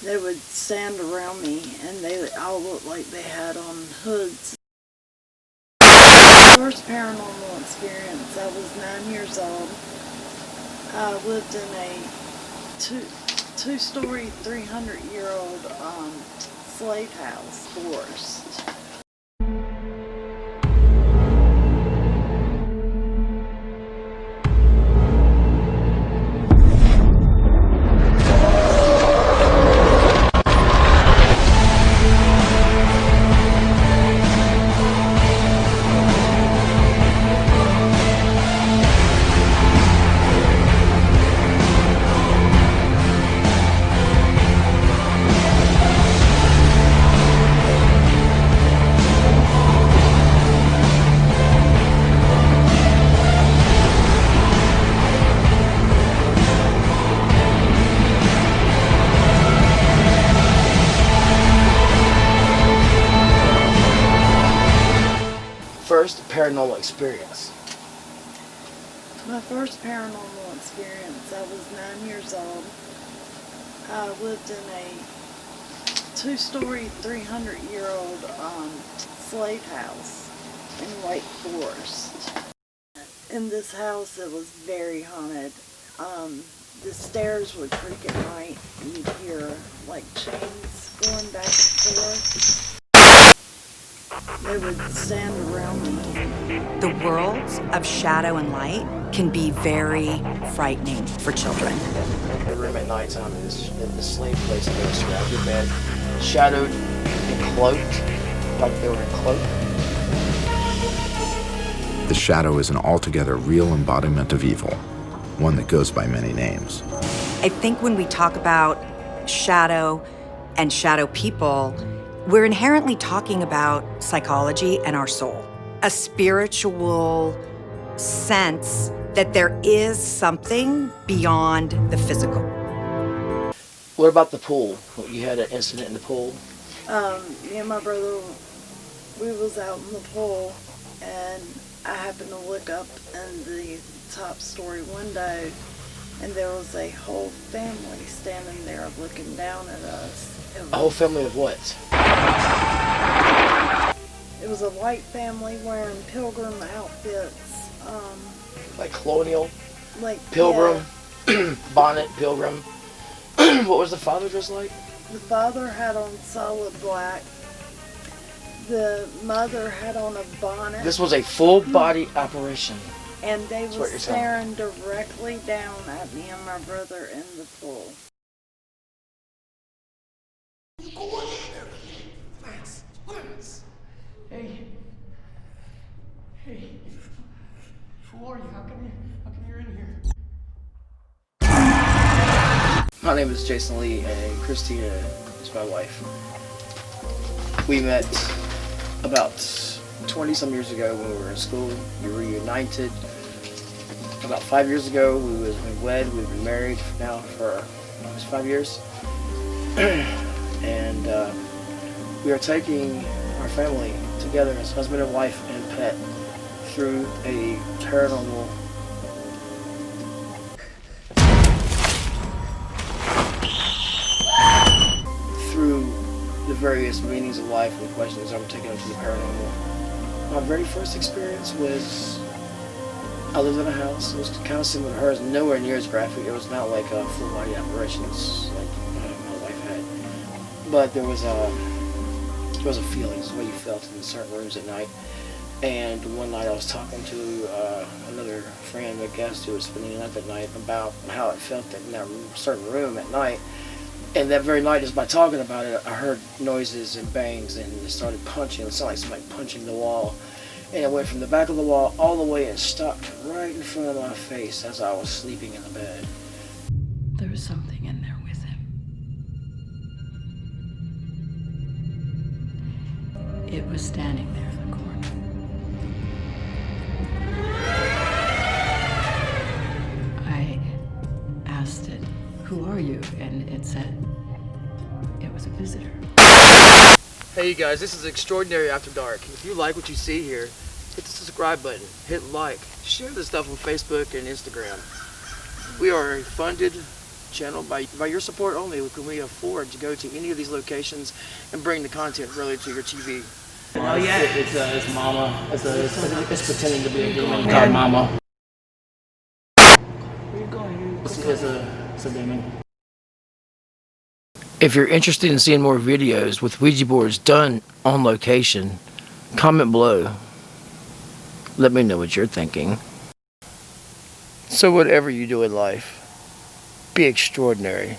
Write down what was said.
They would stand around me, and they all looked like they had on hoods. First paranormal experience, I was 9 years old. I lived in a two-story, 300-year-old slave house, forest. First paranormal experience. My first paranormal experience, I was 9 years old. I lived in a two-story, 300-year-old slave house in Lake Forest. In this house, it was very haunted. The stairs would creak at night, and you'd hear like chains going back and forth. They would stand around me. The worlds of shadow and light can be very frightening for children. The room at nighttime is the slave place, and they were surrounded your bed, shadowed and cloaked, like they were in cloak. The shadow is an altogether real embodiment of evil, one that goes by many names. I think when we talk about shadow and shadow people, we're inherently talking about psychology and our soul, a spiritual sense that there is something beyond the physical. What about the pool? You had an incident in the pool? Me and my brother, we was out in the pool, and I happened to look up in the top story window, and there was a whole family standing there looking down at us. A whole family of what? It was a white family wearing pilgrim outfits. Like colonial? Like Pilgrim? Yeah, Bonnet, pilgrim. What was the father dressed like? the father had on solid black. The mother had on a bonnet. This was a full body operation. And they That's were what you're telling staring directly down at me and my brother in the pool. Hey, who are you? How come you're in here? My name is Jason Lee, and Christina is my wife. We met about 20-some years ago when we were in school. We reunited. About 5 years ago, we wed. We've been married now for almost 5 years. And we are taking our family together as husband and wife and pet through a paranormal through the various meanings of life and questions. I'm taking them to the paranormal. My very first experience was I lived in a house. It was kind of similar to hers, nowhere near as graphic. It was not like a full body apparitions like my wife had, but there was a feeling. It's the way you felt in certain rooms at night. And one night I was talking to another friend, a guest who was spending the night that night, about how it felt in that certain room at night. And that very night, just by talking about it, I heard noises and bangs, and it started punching. It sounded like somebody punching the wall. And it went from the back of the wall all the way and stopped right in front of my face as I was sleeping in the bed. There was something in there with him. It was standing there in the corner. I asked it, "Who are you?" And it said it was a visitor. Hey you guys, this is Extraordinary After Dark. If you like what you see here, hit the subscribe button, hit like, share this stuff on Facebook and Instagram. We are a funded channel. By your support only can we afford to go to any of these locations and bring the content really to your TV. Oh yeah, it's Mama. It's pretending to be a demon called Mama. Where you going? It's a demon. If you're interested in seeing more videos with Ouija boards done on location, comment below. Let me know what you're thinking. So whatever you do in life, be extraordinary.